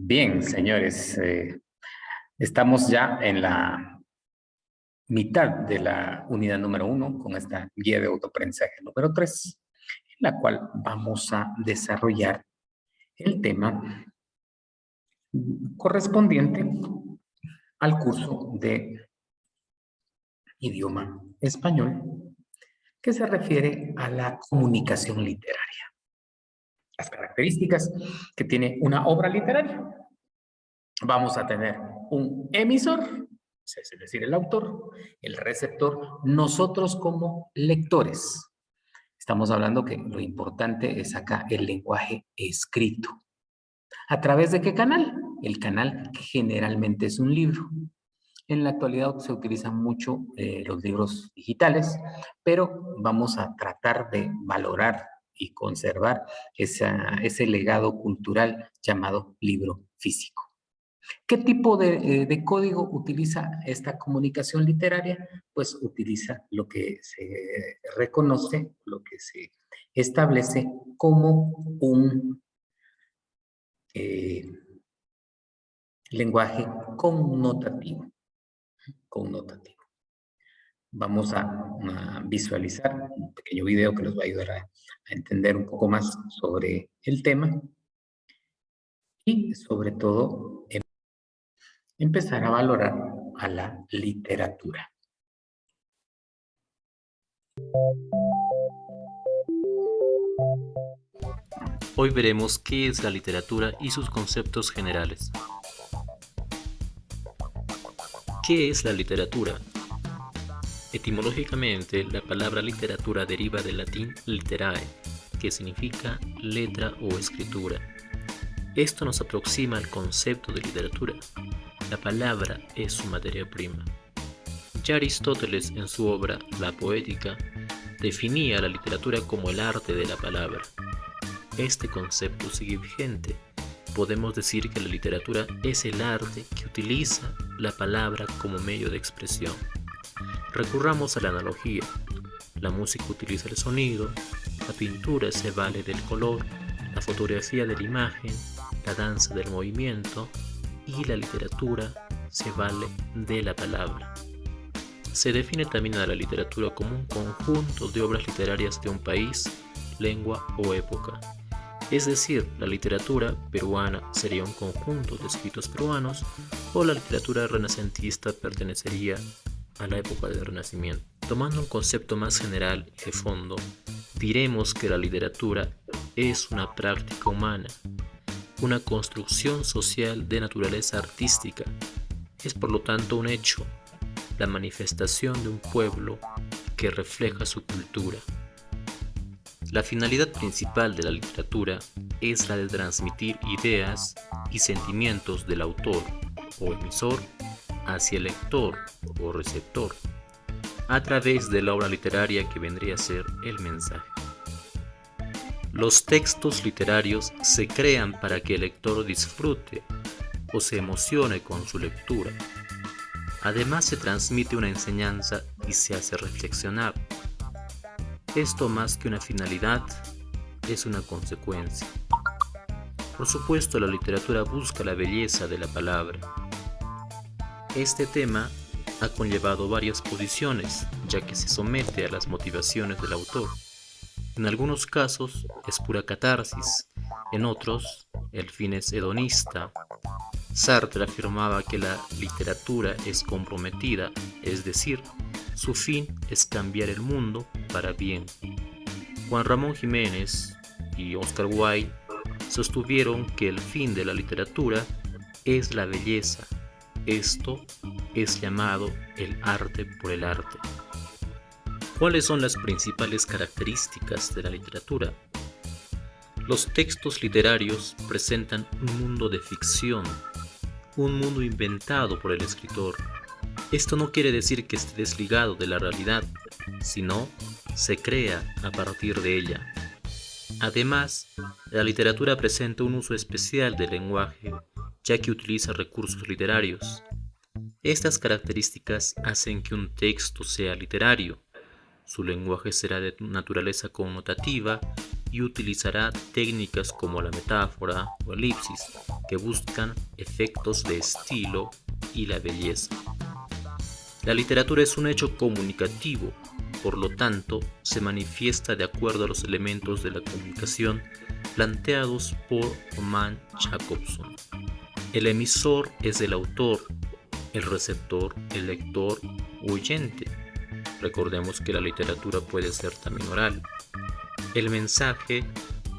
Bien, señores, estamos ya en la mitad de la unidad número 1 con esta guía de autoaprendizaje número 3, en la cual vamos a desarrollar el tema correspondiente al curso de idioma español que se refiere a la comunicación literaria, las características que tiene una obra literaria. Vamos a tener un emisor, es decir, el autor, el receptor, nosotros como lectores. Estamos hablando que lo importante es acá el lenguaje escrito. ¿A través de qué canal? El canal que generalmente es un libro. En la actualidad se utilizan mucho los libros digitales, pero vamos a tratar de valorar y conservar ese legado cultural llamado libro físico. ¿Qué tipo de código utiliza esta comunicación literaria? Pues utiliza lo que se reconoce, lo que se establece como un eh, lenguaje connotativo, connotativo. Vamos a visualizar un pequeño video que nos va a ayudar a entender un poco más sobre el tema y sobre todo empezar a valorar a la literatura. Hoy veremos qué es la literatura y sus conceptos generales. ¿Qué es la literatura? Etimológicamente, la palabra literatura deriva del latín literae, que significa letra o escritura. Esto nos aproxima al concepto de literatura. La palabra es su materia prima. Ya Aristóteles, en su obra La Poética, definía la literatura como el arte de la palabra. Este concepto sigue vigente. Podemos decir que la literatura es el arte que utiliza la palabra como medio de expresión. Recurramos a la analogía. La música utiliza el sonido, la pintura se vale del color, la fotografía de la imagen, la danza del movimiento y la literatura se vale de la palabra. Se define también a la literatura como un conjunto de obras literarias de un país, lengua o época. Es decir, la literatura peruana sería un conjunto de escritos peruanos o la literatura renacentista pertenecería a la época del Renacimiento. Tomando un concepto más general y de fondo, diremos que la literatura es una práctica humana, una construcción social de naturaleza artística. Es por lo tanto un hecho, la manifestación de un pueblo que refleja su cultura. La finalidad principal de la literatura es la de transmitir ideas y sentimientos del autor o emisor hacia el lector o receptor, a través de la obra literaria que vendría a ser el mensaje. Los textos literarios se crean para que el lector disfrute o se emocione con su lectura. Además se transmite una enseñanza y se hace reflexionar. Esto más que una finalidad, es una consecuencia. Por supuesto, la literatura busca la belleza de la palabra. Este tema ha conllevado varias posiciones, ya que se somete a las motivaciones del autor. En algunos casos es pura catarsis, en otros el fin es hedonista. Sartre afirmaba que la literatura es comprometida, es decir, su fin es cambiar el mundo para bien. Juan Ramón Jiménez y Oscar Wilde sostuvieron que el fin de la literatura es la belleza. Esto es llamado el arte por el arte. ¿Cuáles son las principales características de la literatura? Los textos literarios presentan un mundo de ficción, un mundo inventado por el escritor. Esto no quiere decir que esté desligado de la realidad, sino se crea a partir de ella. Además, la literatura presenta un uso especial del lenguaje, ya que utiliza recursos literarios. Estas características hacen que un texto sea literario. Su lenguaje será de naturaleza connotativa y utilizará técnicas como la metáfora o elipsis que buscan efectos de estilo y la belleza. La literatura es un hecho comunicativo, por lo tanto, se manifiesta de acuerdo a los elementos de la comunicación planteados por Roman Jakobson. El emisor es el autor, el receptor, el lector o oyente. Recordemos que la literatura puede ser también oral. El mensaje,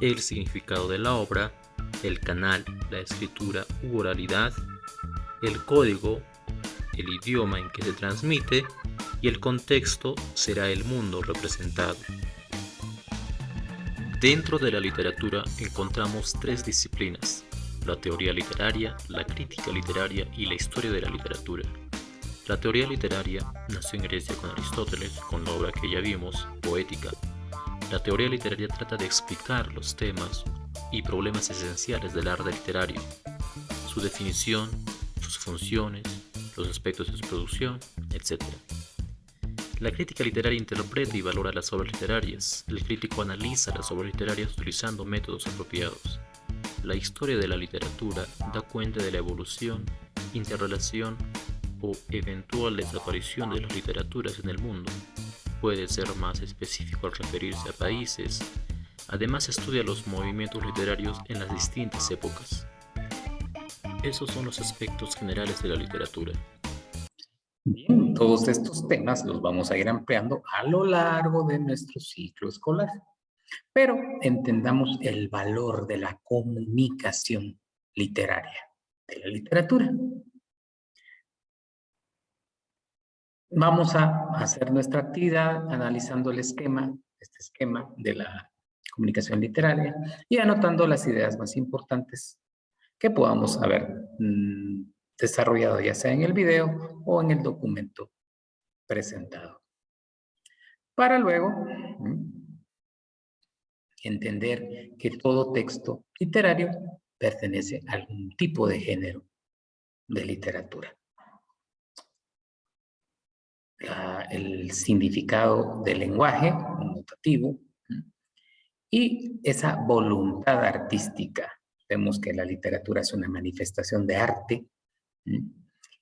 el significado de la obra, el canal, la escritura u oralidad, el código, el idioma en que se transmite y el contexto será el mundo representado. Dentro de la literatura encontramos tres disciplinas: la teoría literaria, la crítica literaria y la historia de la literatura. La teoría literaria nació en Grecia con Aristóteles, con la obra que ya vimos, Poética. La teoría literaria trata de explicar los temas y problemas esenciales del arte literario, su definición, sus funciones, los aspectos de su producción, etc. La crítica literaria interpreta y valora las obras literarias. El crítico analiza las obras literarias utilizando métodos apropiados. La historia de la literatura da cuenta de la evolución, interrelación o eventual desaparición de las literaturas en el mundo. Puede ser más específico al referirse a países. Además, estudia los movimientos literarios en las distintas épocas. Esos son los aspectos generales de la literatura. Bien, todos estos temas los vamos a ir ampliando a lo largo de nuestro ciclo escolar. Pero entendamos el valor de la comunicación literaria, de la literatura. Vamos a hacer nuestra actividad analizando este esquema de la comunicación literaria y anotando las ideas más importantes que podamos haber desarrollado, ya sea en el video o en el documento presentado. Para luego entender que todo texto literario pertenece a algún tipo de género de literatura. El significado del lenguaje notativo y esa voluntad artística. Vemos que la literatura es una manifestación de arte,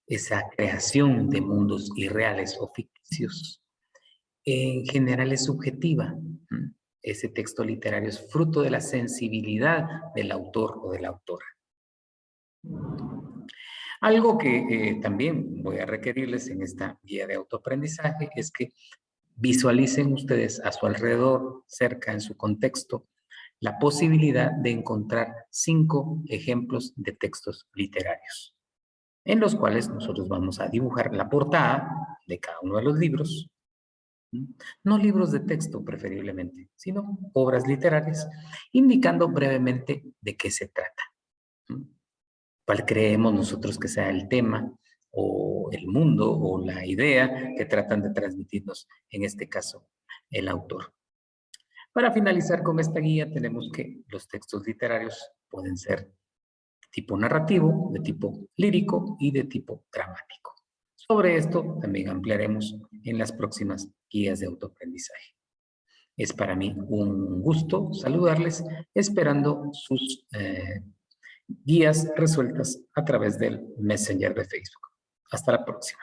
esa creación de mundos irreales o ficticios. En general es subjetiva. Ese texto literario es fruto de la sensibilidad del autor o de la autora. Algo que también voy a requerirles en esta guía de autoaprendizaje es que visualicen ustedes a su alrededor, cerca en su contexto, la posibilidad de encontrar 5 ejemplos de textos literarios, en los cuales nosotros vamos a dibujar la portada de cada uno de los libros. No libros de texto preferiblemente, sino obras literarias, indicando brevemente de qué se trata. ¿Cuál creemos nosotros que sea el tema o el mundo o la idea que tratan de transmitirnos, en este caso, el autor? Para finalizar con esta guía, tenemos que los textos literarios pueden ser de tipo narrativo, de tipo lírico y de tipo dramático. Sobre esto también ampliaremos en las próximas guías de autoaprendizaje. Es para mí un gusto saludarles, esperando sus guías resueltas a través del Messenger de Facebook. Hasta la próxima.